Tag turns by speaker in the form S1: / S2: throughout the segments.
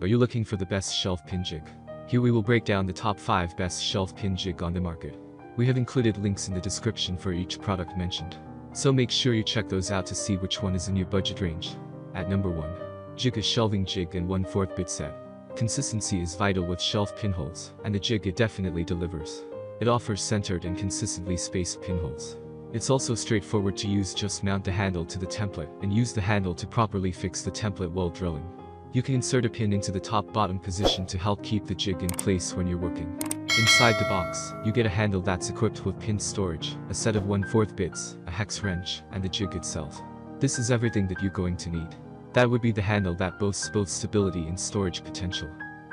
S1: Are you looking for the best shelf pin jig? Here we will break down the top 5 best shelf pin jig on the market. We have included links in the description for each product mentioned, so make sure you check those out to see which one is in your budget range. At number 1. Jig It Shelving Jig and 1/4 bit set. Consistency is vital with shelf pinholes, and the Jig It definitely delivers. It offers centered and consistently spaced pinholes. It's also straightforward to use. Just mount the handle to the template and use the handle to properly fix the template while drilling. You can insert a pin into the top-bottom position to help keep the jig in place when you're working. Inside the box, you get a handle that's equipped with pin storage, a set of 1/4 bits, a hex wrench, and the jig itself. This is everything that you're going to need. That would be the handle that boasts both stability and storage potential.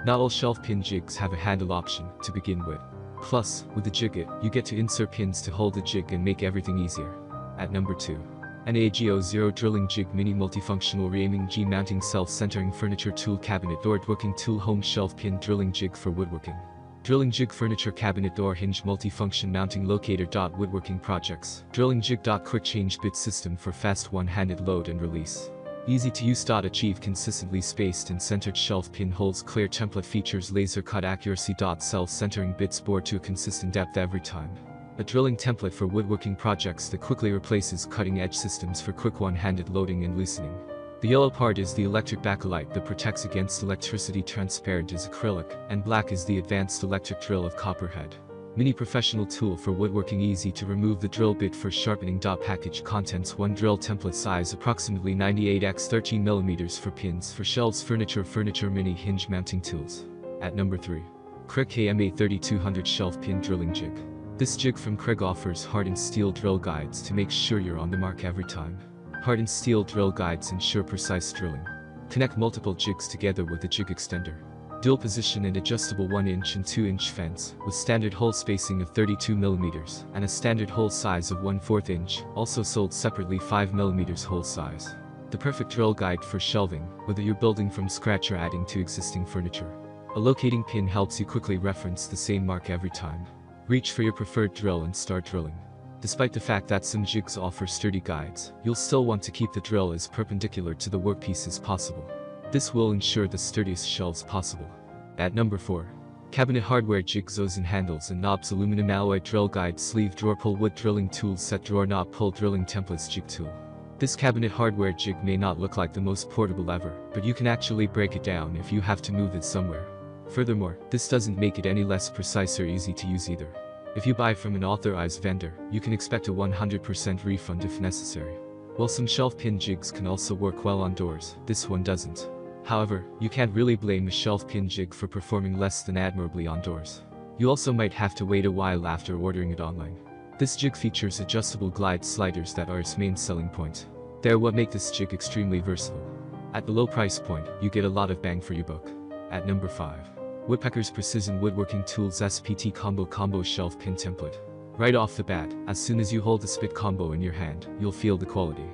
S1: Not all shelf pin jigs have a handle option to begin with. Plus, with the Jig It, you get to insert pins to hold the jig and make everything easier. At number 2. An AGO0 Drilling Jig Mini Multifunctional Reaiming G-Mounting Self-Centering Furniture Tool Cabinet Door Woodworking Tool Home Shelf Pin Drilling Jig for Woodworking. Drilling Jig Furniture Cabinet Door Hinge Multifunction Mounting Locator. Woodworking Projects. Drilling Jig. Quick Change Bit System for fast one-handed load and release. Easy to use. Achieve consistently spaced and centered shelf pin holes. Clear template features. Laser cut accuracy. Self-centering bits bore to a consistent depth every time. A drilling template for woodworking projects that quickly replaces cutting-edge systems for quick one-handed loading and loosening. The yellow part is the electric backlight that protects against electricity. Transparent is acrylic, and black is the advanced electric drill of copperhead. Mini professional tool for woodworking. Easy to remove the drill bit for sharpening. Package contents: 1 drill template size approximately 98 x 13 mm for pins for shelves. Furniture mini hinge mounting tools. At number 3. Kreg KMA 3200 Shelf Pin Drilling Jig. This jig from Kreg offers hardened steel drill guides to make sure you're on the mark every time. Hardened steel drill guides ensure precise drilling. Connect multiple jigs together with the jig extender. Dual position and adjustable 1-inch and 2-inch fence, with standard hole spacing of 32 mm and a standard hole size of 1/4 inch, also sold separately 5 mm hole size. The perfect drill guide for shelving, whether you're building from scratch or adding to existing furniture. A locating pin helps you quickly reference the same mark every time. Reach for your preferred drill and start drilling. Despite the fact that some jigs offer sturdy guides, you'll still want to keep the drill as perpendicular to the workpiece as possible. This will ensure the sturdiest shelves possible. At number 4. Cabinet Hardware Jig Zozen Handles and Knobs Aluminum Alloy Drill Guide Sleeve Drawer Pull Wood Drilling Tool Set Drawer Knob Pull Drilling Templates Jig Tool. This cabinet hardware jig may not look like the most portable ever, but you can actually break it down if you have to move it somewhere. Furthermore, this doesn't make it any less precise or easy to use either. If you buy from an authorized vendor, you can expect a 100% refund if necessary. While some shelf pin jigs can also work well on doors, this one doesn't. However, you can't really blame a shelf pin jig for performing less than admirably on doors. You also might have to wait a while after ordering it online. This jig features adjustable glide sliders that are its main selling point. They're what make this jig extremely versatile. At the low price point, you get a lot of bang for your buck. At number 5. Woodpeckers Precision Woodworking Tools SPT Combo Shelf Pin Template. Right off the bat, as soon as you hold the spit combo in your hand, you'll feel the quality.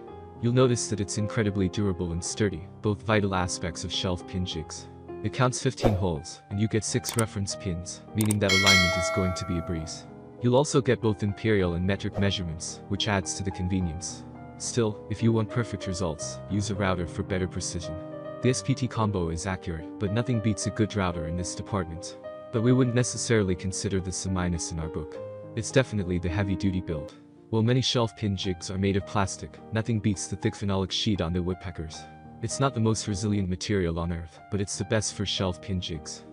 S1: You'll notice that it's incredibly durable and sturdy, both vital aspects of shelf pin jigs. It counts 15 holes, and you get 6 reference pins, meaning that alignment is going to be a breeze. You'll also get both imperial and metric measurements, which adds to the convenience. Still, if you want perfect results, use a router for better precision. The SPT combo is accurate, but nothing beats a good router in this department. But we wouldn't necessarily consider this a minus in our book. It's definitely the heavy-duty build. While many shelf pin jigs are made of plastic, nothing beats the thick phenolic sheet on the Woodpeckers. It's not the most resilient material on earth, but it's the best for shelf pin jigs.